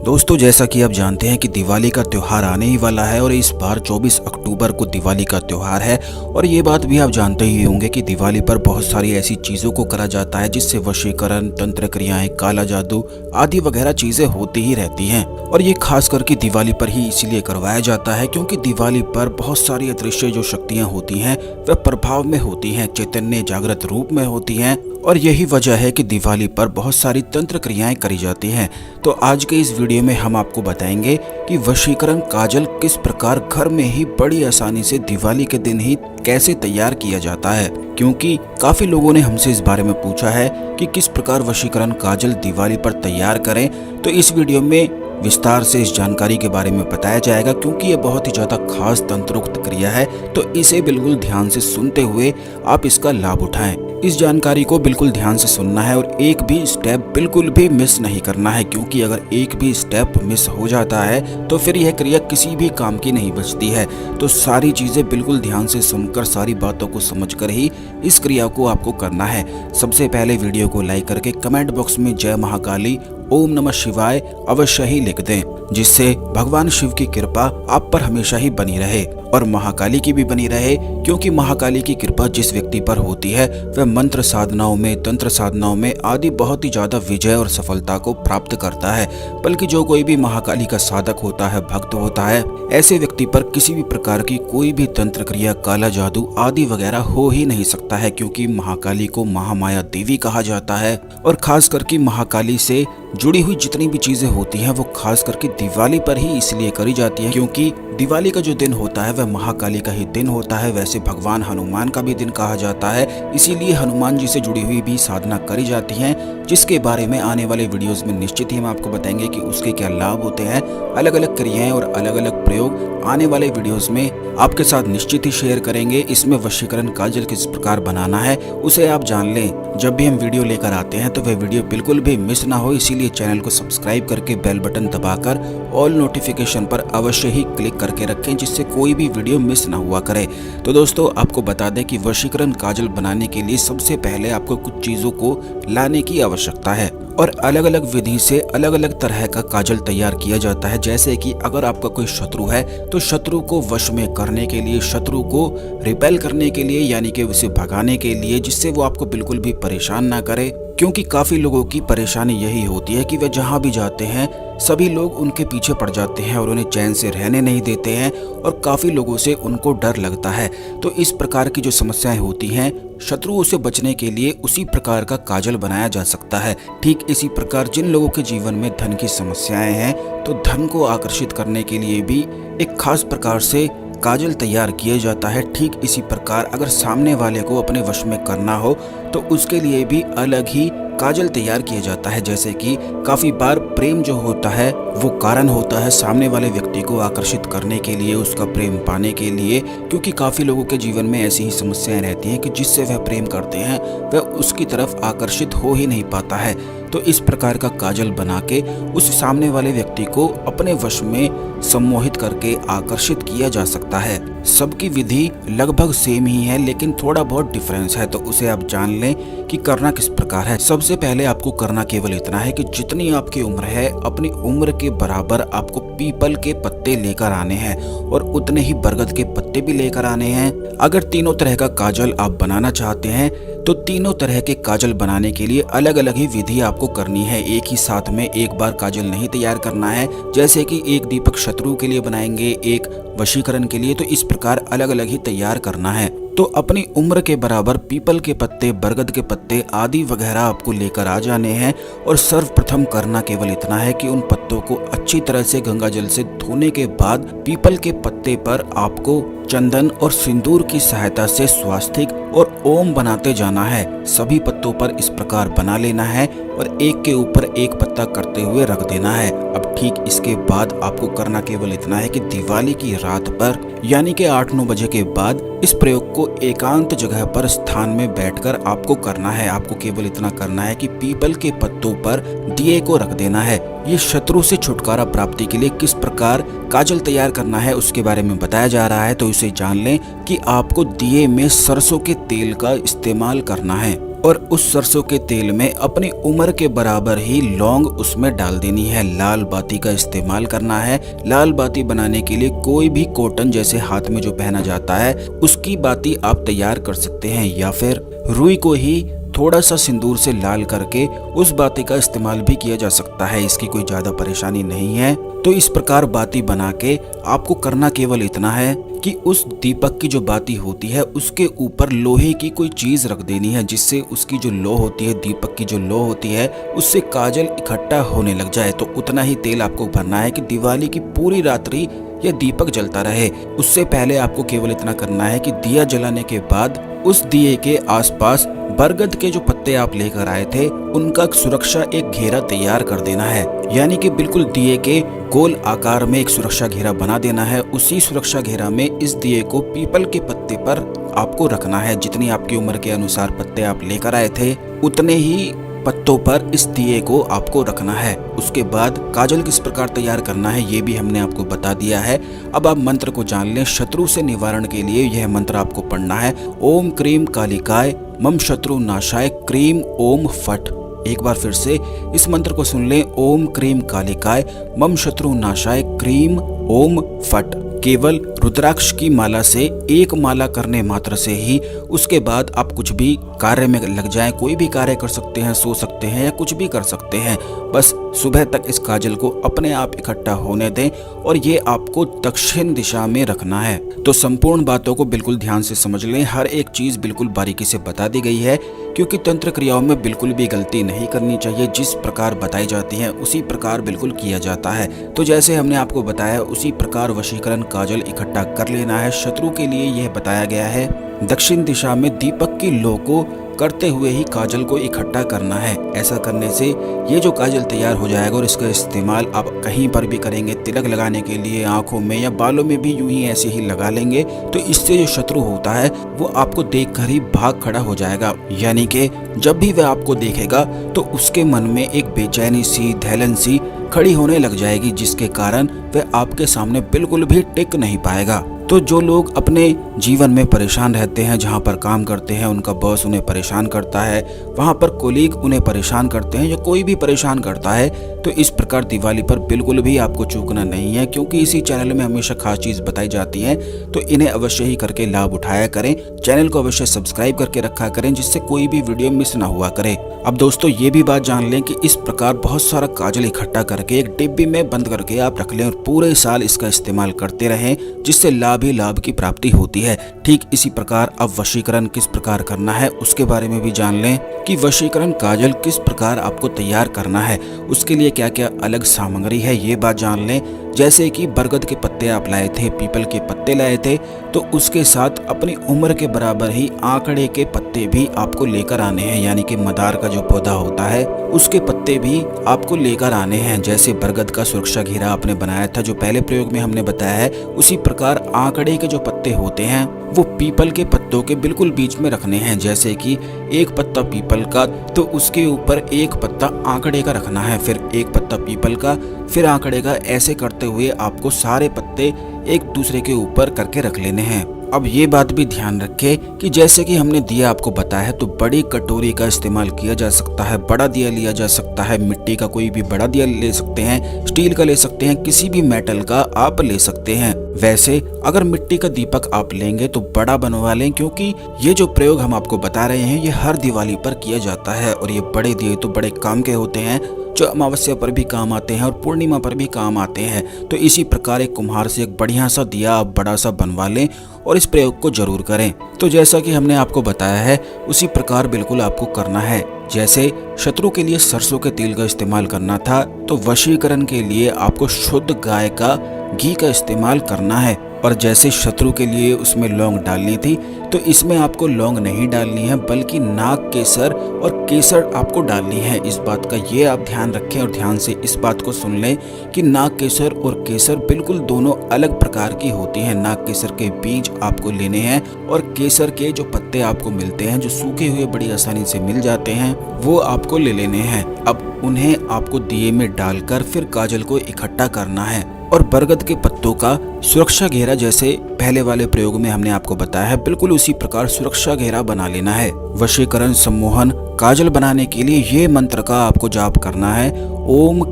दोस्तों, जैसा कि आप जानते हैं कि दिवाली का त्यौहार आने ही वाला है और इस बार 24 अक्टूबर को दिवाली का त्यौहार है। और ये बात भी आप जानते ही होंगे कि दिवाली पर बहुत सारी ऐसी चीज़ों को करा जाता है जिससे वशीकरण, तंत्र क्रियाएं, काला जादू आदि वगैरह चीज़ें होती ही रहती हैं। और ये खास करके दिवाली पर ही इसीलिए करवाया जाता है क्योंकि दिवाली पर बहुत सारी अदृश्य जो शक्तियाँ होती हैं वह प्रभाव में होती हैं, चैतन्य जागृत रूप में होती हैं। और यही वजह है कि दिवाली पर बहुत सारी तंत्र क्रियाएं करी जाती हैं। तो आज के इस वीडियो में हम आपको बताएंगे कि वशीकरण काजल किस प्रकार घर में ही बड़ी आसानी से दिवाली के दिन ही कैसे तैयार किया जाता है, क्योंकि काफी लोगों ने हमसे इस बारे में पूछा है कि किस प्रकार वशीकरण काजल दिवाली पर तैयार करें। तो इस वीडियो में विस्तार से इस जानकारी के बारे में बताया जाएगा क्योंकि ये बहुत ही ज्यादा खास तंत्रोक्त क्रिया है। तो इसे बिल्कुल ध्यान से सुनते हुए आप इसका लाभ उठाएं। इस जानकारी को बिल्कुल ध्यान से सुनना है और एक भी स्टेप बिल्कुल भी मिस नहीं करना है, क्योंकि अगर एक भी स्टेप मिस हो जाता है तो फिर यह क्रिया किसी भी काम की नहीं बचती है। तो सारी चीजें बिल्कुल ध्यान से सुनकर, सारी बातों को समझकर ही इस क्रिया को आपको करना है। सबसे पहले वीडियो को लाइक करके कमेंट बॉक्स में जय महाकाली, ओम नमः शिवाय अवश्य ही लिख दें, जिससे भगवान शिव की कृपा आप पर हमेशा ही बनी रहे और महाकाली की भी बनी रहे, क्योंकि महाकाली की कृपा जिस व्यक्ति पर होती है वह मंत्र साधनाओं में, तंत्र साधनाओं में आदि बहुत ही ज्यादा विजय और सफलता को प्राप्त करता है। बल्कि जो कोई भी महाकाली का साधक होता है, भक्त होता है, ऐसे व्यक्ति पर किसी भी प्रकार की कोई भी तंत्र क्रिया, काला जादू आदि वगैरह हो ही नहीं सकता है, क्योंकि महाकाली को महामाया देवी कहा जाता है। और खास करके महाकाली से जुड़ी हुई जितनी भी चीजें होती हैं वो खास करके दिवाली पर ही इसलिए करी जाती है क्योंकि दिवाली का जो दिन होता है वह महाकाली का ही दिन होता है। वैसे भगवान हनुमान का भी दिन कहा जाता है, इसीलिए हनुमान जी से जुड़ी हुई भी साधना करी जाती है, जिसके बारे में आने वाले वीडियोस में निश्चित ही हम आपको बताएंगे कि उसके क्या लाभ होते हैं। अलग अलग क्रियाएं और अलग अलग प्रयोग आने वाले वीडियोस में आपके साथ निश्चित ही शेयर करेंगे। इसमें वशीकरण काजल किस प्रकार बनाना है उसे आप जान लें। जब भी हम वीडियो लेकर आते हैं तो वह वीडियो बिल्कुल भी मिस ना हो, इसीलिए चैनल को सब्सक्राइब करके बेल बटन दबाकर ऑल नोटिफिकेशन पर अवश्य ही क्लिक करके रखें, जिससे कोई भी वीडियो मिस ना हुआ करे। तो दोस्तों, आपको बता दें कि वशीकरण काजल बनाने के लिए सबसे पहले आपको कुछ चीजों को लाने की आवश्यकता है और अलग अलग विधि से अलग अलग तरह का काजल तैयार किया जाता है। जैसे कि अगर आपका कोई शत्रु है तो शत्रु को वश में करने के लिए, शत्रु को रिपेल करने के लिए, यानी कि उसे भगाने के लिए, जिससे वो आपको बिल्कुल भी परेशान ना करे। क्योंकि काफी लोगों की परेशानी यही होती है कि वे जहाँ भी जाते हैं सभी लोग उनके पीछे पड़ जाते हैं और उन्हें चैन से रहने नहीं देते हैं और काफी लोगों से उनको डर लगता है। तो इस प्रकार की जो समस्याएं होती हैं, शत्रुओं से बचने के लिए उसी प्रकार का काजल बनाया जा सकता है। ठीक इसी प्रकार जिन लोगों के जीवन में धन की समस्याएं हैं तो धन को आकर्षित करने के लिए भी एक खास प्रकार से काजल तैयार किया जाता है। ठीक इसी प्रकार अगर सामने वाले को अपने वश में करना हो तो उसके लिए भी अलग ही काजल तैयार किया जाता है। जैसे कि काफी बार प्रेम जो होता है वो कारण होता है सामने वाले व्यक्ति को आकर्षित करने के लिए, उसका प्रेम पाने के लिए, क्योंकि काफी लोगों के जीवन में ऐसी ही समस्याएं रहती हैं कि जिससे वह प्रेम करते हैं वह उसकी तरफ आकर्षित हो ही नहीं पाता है। तो इस प्रकार का काजल बना के उस सामने वाले व्यक्ति को अपने वश में सम्मोहित करके आकर्षित किया जा सकता है। सबकी विधि लगभग सेम ही है, लेकिन थोड़ा बहुत डिफरेंस है, तो उसे आप जान लें कि करना किस प्रकार है। सबसे पहले आपको करना केवल इतना है कि जितनी आपकी उम्र है अपनी उम्र के बराबर आपको पीपल के पत्ते लेकर आने हैं और उतने ही बरगद के पत्ते भी लेकर आने हैं। अगर तीनों तरह का काजल आप बनाना चाहते हैं तो तीनों तरह के काजल बनाने के लिए अलग अलग ही विधि आपको करनी है। एक ही साथ में एक बार काजल नहीं तैयार करना है। जैसे कि एक दीपक शत्रु के लिए बनाएंगे, एक वशीकरण के लिए, तो इस प्रकार अलग अलग ही तैयार करना है। तो अपनी उम्र के बराबर पीपल के पत्ते, बरगद के पत्ते आदि वगैरह आपको लेकर आ जाने हैं और सर्वप्रथम करना केवल इतना है कि उन पत्तों को अच्छी तरह से गंगा जल से धोने के बाद पीपल के पत्ते पर आपको चंदन और सिंदूर की सहायता से स्वास्तिक और ओम बनाते जाना है। सभी पत्तों पर इस प्रकार बना लेना है और एक के ऊपर एक पत्ता करते हुए रख देना है। अब ठीक इसके बाद आपको करना केवल इतना है कि दिवाली की रात पर, यानी कि 8-9 बजे के बाद इस प्रयोग को एकांत जगह पर स्थान में बैठकर आपको करना है। आपको केवल इतना करना है कि पीपल के पत्तों पर दिए को रख देना है। ये शत्रु से छुटकारा प्राप्ति के लिए किस प्रकार काजल तैयार करना है उसके बारे में बताया जा रहा है, तो इसे जान लें कि आपको दिए में सरसों के तेल का इस्तेमाल करना है। और उस सरसों के तेल में अपनी उम्र के बराबर ही लौंग उसमें डाल देनी है। लाल बाती का इस्तेमाल करना है। लाल बाती बनाने के लिए कोई भी कॉटन जैसे हाथ में जो पहना जाता है उसकी बाती आप तैयार कर सकते हैं, या फिर रुई को ही थोड़ा सा सिंदूर से लाल करके उस बाती का इस्तेमाल भी किया जा सकता है। इसकी कोई ज्यादा परेशानी नहीं है। तो इस प्रकार बाती बना के आपको करना केवल इतना है कि उस दीपक की जो बाती होती है उसके ऊपर लोहे की कोई चीज रख देनी है, जिससे उसकी जो लो होती है, दीपक की जो लो होती है, उससे काजल इकट्ठा होने लग जाए। तो उतना ही तेल आपको भरना है कि दिवाली की पूरी रात्रि यह दीपक जलता रहे। उससे पहले आपको केवल इतना करना है कि दिया जलाने के बाद उस दिए के आसपास बरगद के जो पत्ते आप लेकर आए थे उनका सुरक्षा एक घेरा तैयार कर देना है, यानी कि बिल्कुल दिए के गोल आकार में एक सुरक्षा घेरा बना देना है। उसी सुरक्षा घेरा में इस दिए को पीपल के पत्ते पर आपको रखना है। जितनी आपकी उम्र के अनुसार पत्ते आप लेकर आए थे उतने ही पत्तों पर इस दिए को आपको रखना है। उसके बाद काजल किस प्रकार तैयार करना है ये भी हमने आपको बता दिया है। अब आप मंत्र को जान लें। शत्रु से निवारण के लिए यह मंत्र आपको पढ़ना है। ओम क्रीम कालिकाय मम शत्रु नाशाय क्रीम ओम फट। एक बार फिर से इस मंत्र को सुन लें। ओम क्रीम कालिकाय मम शत्रु नाशाय क्रीम ओम फट। केवल रुद्राक्ष की माला से एक माला करने मात्र से ही उसके बाद आप कुछ भी कार्य में लग जाएं। कोई भी कार्य कर सकते हैं, सो सकते हैं या कुछ भी कर सकते हैं। बस सुबह तक इस काजल को अपने आप इकट्ठा होने दें और ये आपको दक्षिण दिशा में रखना है। तो संपूर्ण बातों को बिल्कुल ध्यान से समझ लें। हर एक चीज बिल्कुल बारीकी से बता दी गई है, क्योंकि तंत्र क्रियाओं में बिल्कुल भी गलती नहीं करनी चाहिए। जिस प्रकार बताई जाती है उसी प्रकार बिल्कुल किया जाता है। तो जैसे हमने आपको बताया उसी प्रकार वशीकरण काजल इकट्ठा कर लेना है। शत्रु के लिए यह बताया गया है दक्षिण दिशा में दीपक की लो को करते हुए ही काजल को इकट्ठा करना है। ऐसा करने से ये जो काजल तैयार हो जाएगा और इसका इस्तेमाल आप कहीं पर भी करेंगे, तिलक लगाने के लिए, आंखों में या बालों में भी यूं ही ऐसे ही लगा लेंगे, तो इससे जो शत्रु होता है वो आपको देखकर ही भाग खड़ा हो जाएगा। यानी कि जब भी वह आपको देखेगा तो उसके मन में एक बेचैनी सी, धैलन सी खड़ी होने लग जाएगी, जिसके कारण वह आपके सामने बिल्कुल भी टिक नहीं पाएगा। तो जो लोग अपने जीवन में परेशान रहते हैं, जहाँ पर काम करते हैं उनका बॉस उन्हें परेशान करता है, वहाँ पर कोलीग उन्हें परेशान करते हैं या कोई भी परेशान करता है, तो इस प्रकार दिवाली पर बिल्कुल भी आपको चूकना नहीं है, क्योंकि इसी चैनल में हमेशा खास चीज़ बताई जाती है। तो इन्हें अवश्य ही करके लाभ उठाया करें। चैनल को अवश्य सब्सक्राइब करके रखा करें, जिससे कोई भी वीडियो मिस ना हुआ करे। अब दोस्तों ये भी बात जान लें कि इस प्रकार बहुत सारा काजल इकट्ठा करके एक डिब्बी में बंद करके आप रख लें और पूरे साल इसका इस्तेमाल करते रहें, जिससे लाभ ही लाभ की प्राप्ति होती है। ठीक इसी प्रकार अब वशीकरण किस प्रकार करना है उसके बारे में भी जान लें कि वशीकरण काजल किस प्रकार आपको तैयार करना है, उसके लिए क्या क्या अलग सामग्री है ये बात जान लें। जैसे कि बरगद के पत्ते आप लाए थे, पीपल के पत्ते लाए थे, तो उसके साथ अपनी उम्र के बराबर ही आंकड़े के पत्ते भी आपको लेकर आने हैं, यानी कि मदार का जो पौधा होता है उसके पत्ते भी आपको लेकर आने हैं। जैसे बरगद का सुरक्षा घेरा आपने बनाया था जो पहले प्रयोग में हमने बताया है, उसी प्रकार आंकड़े के जो पत्ते होते हैं वो पीपल के पत्तों के बिल्कुल बीच में रखने हैं। जैसे कि एक पत्ता पीपल का तो उसके ऊपर एक पत्ता आंकड़े का रखना है, फिर एक पत्ता पीपल का, फिर आंकड़े का। ऐसे करते हुए आपको सारे पत्ते एक दूसरे के ऊपर करके रख लेने हैं। अब ये बात भी ध्यान रखें कि जैसे कि हमने दिया आपको बताया है, तो बड़ी कटोरी का इस्तेमाल किया जा सकता है, बड़ा दिया लिया जा सकता है, मिट्टी का कोई भी बड़ा दिया ले सकते हैं, स्टील का ले सकते हैं, किसी भी मेटल का आप ले सकते हैं। वैसे अगर मिट्टी का दीपक आप लेंगे तो बड़ा बनवा लें, क्योंकि ये जो प्रयोग हम आपको बता रहे हैं ये हर दिवाली पर किया जाता है और ये बड़े दिए तो बड़े काम के होते हैं, जो अमावस्या पर भी काम आते हैं और पूर्णिमा पर भी काम आते हैं। तो इसी प्रकार एक कुम्हार से एक बढ़िया सा दिया आप बड़ा सा बनवा लें और इस प्रयोग को जरूर करें। तो जैसा कि हमने आपको बताया है उसी प्रकार बिल्कुल आपको करना है। जैसे शत्रु के लिए सरसों के तेल का इस्तेमाल करना था, तो वशीकरण के लिए आपको शुद्ध गाय का घी का इस्तेमाल करना है। और जैसे शत्रु के लिए उसमें लौंग डालनी थी, तो इसमें आपको लौंग नहीं डालनी है, बल्कि नाग केसर और केसर आपको डालनी है। इस बात का ये आप ध्यान रखें और ध्यान से इस बात को सुन लें कि नाग केसर और केसर बिल्कुल दोनों अलग प्रकार की होती हैं। नाग केसर के बीज आपको लेने हैं और केसर के जो पत्ते आपको मिलते हैं, जो सूखे हुए बड़ी आसानी से मिल जाते हैं, वो आपको ले लेने हैं। अब उन्हें आपको दिए में डालकर फिर काजल को इकट्ठा करना है और बरगद के पत्तों का सुरक्षा घेरा, जैसे पहले वाले प्रयोग में हमने आपको बताया है, बिल्कुल उसी प्रकार सुरक्षा घेरा बना लेना है। वशीकरण सम्मोहन काजल बनाने के लिए ये मंत्र का आपको जाप करना है। ओम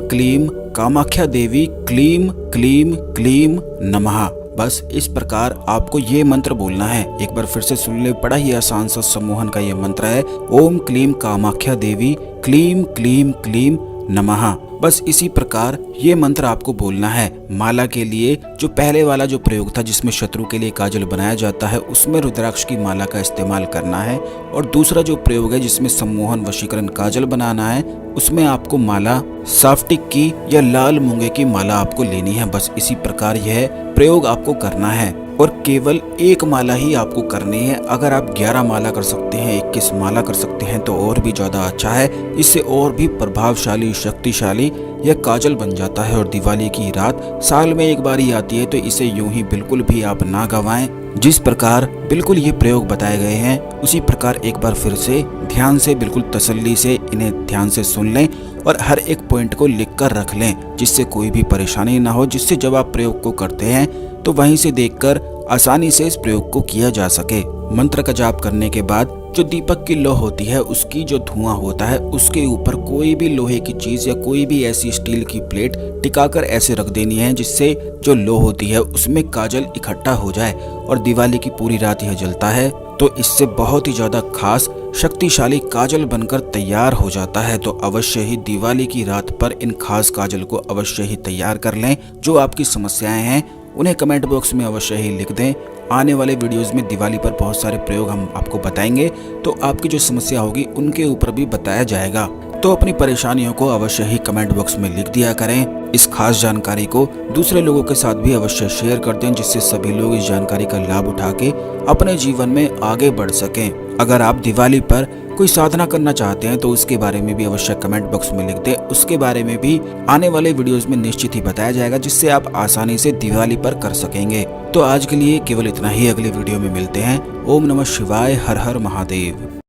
क्लीम कामाख्या देवी क्लीम क्लीम क्लीम नमः। बस इस प्रकार आपको ये मंत्र बोलना है। एक बार फिर से सुन ले, बड़ा ही आसान सा सम्मोहन का ये मंत्र है। ओम क्लीम कामाख्या देवी क्लीम क्लीम क्लीम नमः। बस इसी प्रकार ये मंत्र आपको बोलना है। माला के लिए जो पहले वाला जो प्रयोग था जिसमें शत्रु के लिए काजल बनाया जाता है, उसमें रुद्राक्ष की माला का इस्तेमाल करना है। और दूसरा जो प्रयोग है जिसमें सम्मोहन वशीकरण काजल बनाना है, उसमें आपको माला साफ्टिक की या लाल मूंगे की माला आपको लेनी है। बस इसी प्रकार यह प्रयोग आपको करना है और केवल एक माला ही आपको करनी है। अगर आप 11 माला कर सकते हैं, 21 माला कर सकते हैं तो और भी ज्यादा अच्छा है। इससे और भी प्रभावशाली शक्तिशाली यह काजल बन जाता है। और दिवाली की रात साल में एक बार ही आती है, तो इसे यूं ही बिल्कुल भी आप ना गवाएं। जिस प्रकार बिल्कुल ये प्रयोग बताए गए हैं उसी प्रकार एक बार फिर से ध्यान से, बिल्कुल तसल्ली से इन्हें ध्यान से सुन लें और हर एक पॉइंट को लिख कर रख लें, जिससे कोई भी परेशानी ना हो, जिससे जब आप प्रयोग को करते हैं तो वहीं से देखकर आसानी से इस प्रयोग को किया जा सके। मंत्र का जाप करने के बाद जो दीपक की लौ होती है, उसकी जो धुआं होता है, उसके ऊपर कोई भी लोहे की चीज या कोई भी ऐसी स्टील की प्लेट टिकाकर ऐसे रख देनी है जिससे जो लौ होती है उसमें काजल इकट्ठा हो जाए और दिवाली की पूरी रात यह जलता है, तो इससे बहुत ही ज्यादा खास शक्तिशाली काजल बनकर तैयार हो जाता है। तो अवश्य ही दिवाली की रात पर इन खास काजल को अवश्य ही तैयार कर लें। जो आपकी समस्याएं हैं उन्हें कमेंट बॉक्स में अवश्य ही लिख दें। आने वाले वीडियोस में दिवाली पर बहुत सारे प्रयोग हम आपको बताएंगे, तो आपकी जो समस्या होगी उनके ऊपर भी बताया जाएगा। तो अपनी परेशानियों को अवश्य ही कमेंट बॉक्स में लिख दिया करें। इस खास जानकारी को दूसरे लोगों के साथ भी अवश्य शेयर कर दें, जिससे सभी लोग इस जानकारी का लाभ उठा के अपने जीवन में आगे बढ़ सकें। अगर आप दिवाली पर कोई साधना करना चाहते हैं तो उसके बारे में भी अवश्य कमेंट बॉक्स में लिख दें। उसके बारे में भी आने वाले वीडियोस में निश्चित ही बताया जाएगा, जिससे आप आसानी से दिवाली पर कर सकेंगे। तो आज के लिए केवल इतना ही, अगले वीडियो में मिलते हैं। ओम नमः शिवाय, हर हर महादेव।